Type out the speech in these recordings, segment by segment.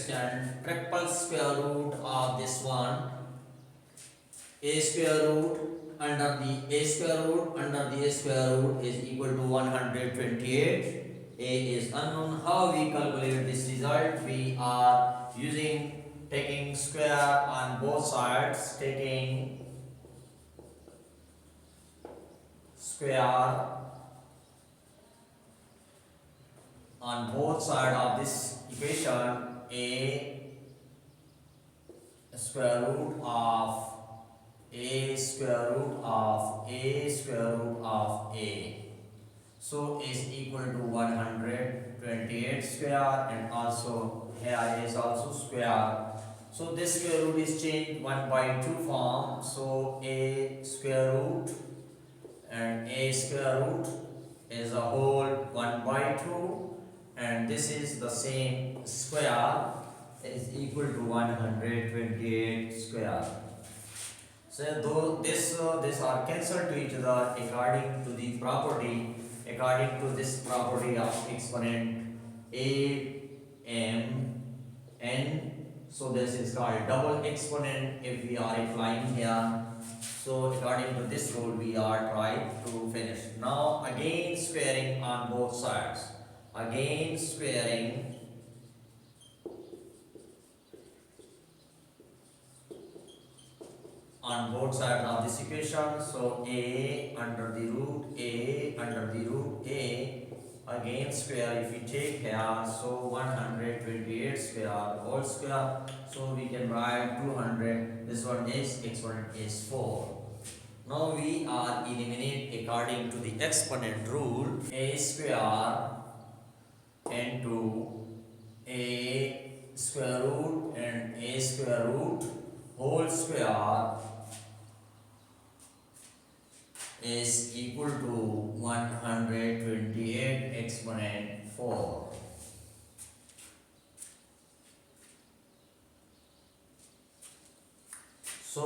extent triple square root of this one. A square root under the a square root under the a square root is equal to 128. A is unknown. How we calculate this result? We are using taking square on both sides, taking square on both sides of this equation. A square root of a square root of a square root of a, so is equal to 128 square, and also here is also square. So this square root is changed 1 by 2 form. So a square root and a square root is a whole 1 by 2, and this is the same square is equal to 128 square. So though this are cancelled to each other according to the property, according to this property of exponent a m n. So this is called double exponent if we are applying here. So according to this rule we are trying to finish. Now again squaring on both sides. Again squaring on both sides of this equation. So a under the root a under the root a, again square if we take here, so 128 square whole square. So we can write 200. This one is exponent is 4. Now we are eliminate according to the exponent rule. A square into a square root and a square root whole square is equal to 128 exponent 4. So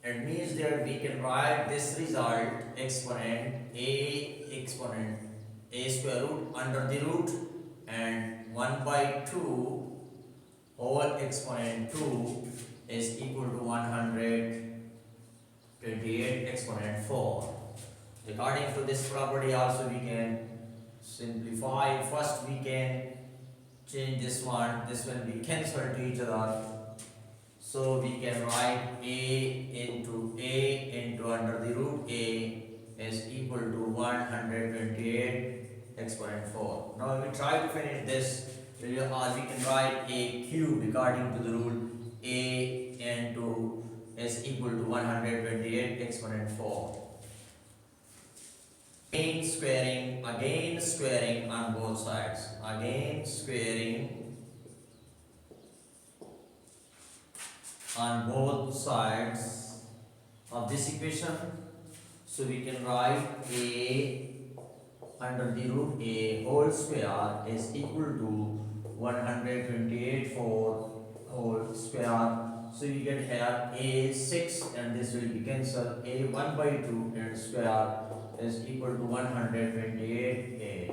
it means that we can write this result exponent a square root under the root and 1 by 2 whole exponent 2 is equal to 128 exponent 4. According to this property also we can simplify. First we can change this one. This will be cancelled to each other. So we can write a into under the root a is equal to 128 exponent 4. Now we try to finish this. We can write a cube according to the rule. A into is equal to 128 exponent 4. Again squaring on both sides. Again squaring on both sides of this equation. So we can write a under the root a whole square is equal to 128 whole square. So we get here a 6 and this will be cancelled. A 1 by 2 and square is equal to 128 8.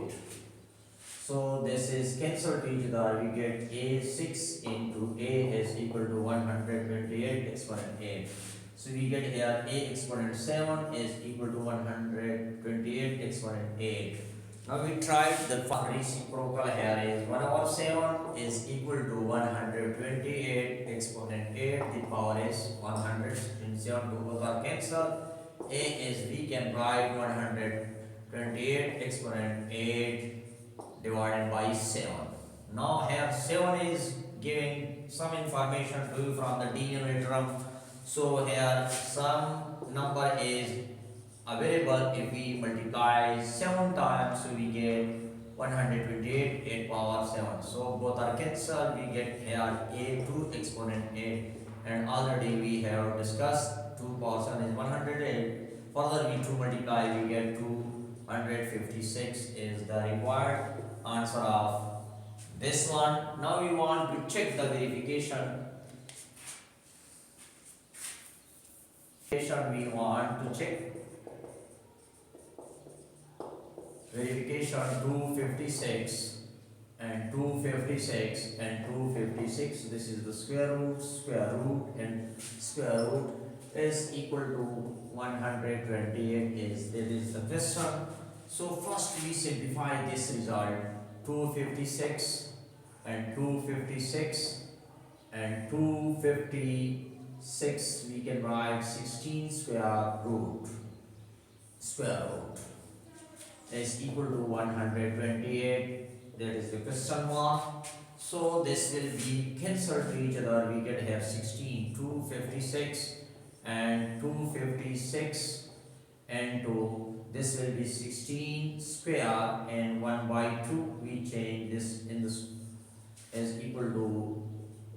So this is cancelled to each other. We get a 6 into a is equal to 128 exponent 8. So we get here a exponent 7 is equal to 128 exponent 8. Now we try the reciprocal here is 1 over 7 is equal to 128 exponent 8. The power is 100 and 7 to both are cancelled. A is we can write 128 exponent 8 divided by 7. Now here 7 is giving some information to you from the denominator. So here some number is available. If we multiply 7 times, so we get 128 8 power 7. So both are cancelled. We get here a2 exponent 8, and already we have discussed 2 power 7 is 108. Further we to multiply, we get 256 is the required answer of this one. Now we want to check the verification. We want to check verification 256 and 256 and 256. This is the square root and square root is equal to 128 is it is the question. So first we simplify this result. 256 and 256 and 256 we can write 16 square root is equal to 128. That is the question mark. So this will be cancelled to each other. We get here 16, 256 and 256 and 2. This will be 16 square and 1 by 2. We change this in this is equal to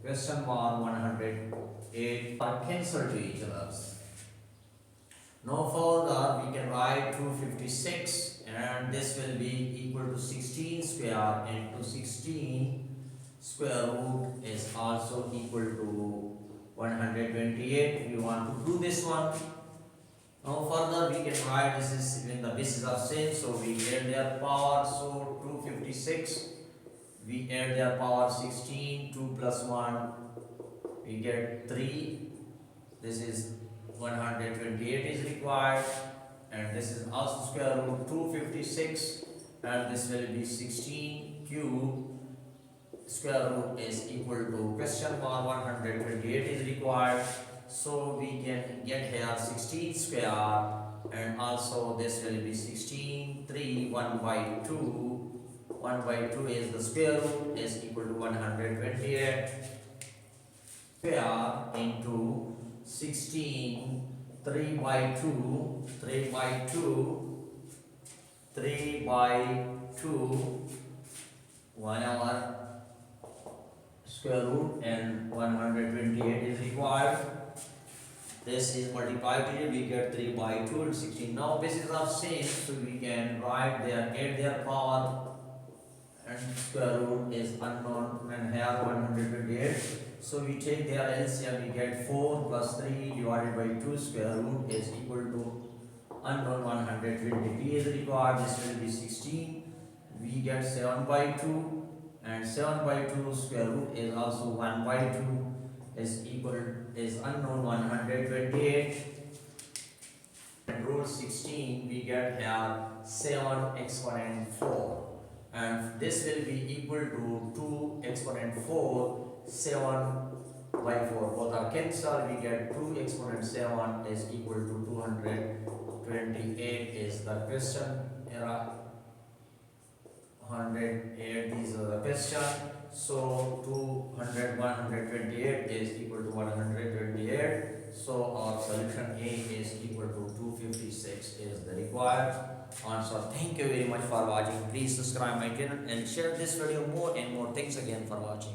question mark 108 are cancelled to each other. Now further we can write 256 and this will be equal to 16 square and 216 square root is also equal to 128. We want to do this one. Now further we can write this is when the bases are same, so we add their power. So 256 we add their power 16, 2 plus 1 we get 3. This is 128 is required and this is also square root 256 and this will be 16 cube square root is equal to question mark 128 is required. So we can get here 16 square and also this will be 16 3 1 by 2 1 by 2 is the square root is equal to 128 square into 16 3 by 2 3 by 2 3 by 2 1 hour square root and 128 is required. This is multiplied here, we get 3 by 2 and 16. Now bases are same, so we can write their add their power and square root is unknown and here 128. So we take their LCM, we get 4 plus 3 divided by 2 square root is equal to unknown 120 is required. This will be 16. We get 7 by 2 and 7 by 2 square root is also 1 by 2 is equal is unknown 128. And root 16 we get here 7 exponent 4 and this will be equal to 2 exponent 4 7 by 4 both are cancelled. We get 2 exponent 7 is equal to 228 is the question. 108 is the question. So 128 is equal to 128. So our solution A is equal to 256 is the required answer. Thank you very much for watching. Please subscribe my channel and share this video more and more. Thanks again for watching.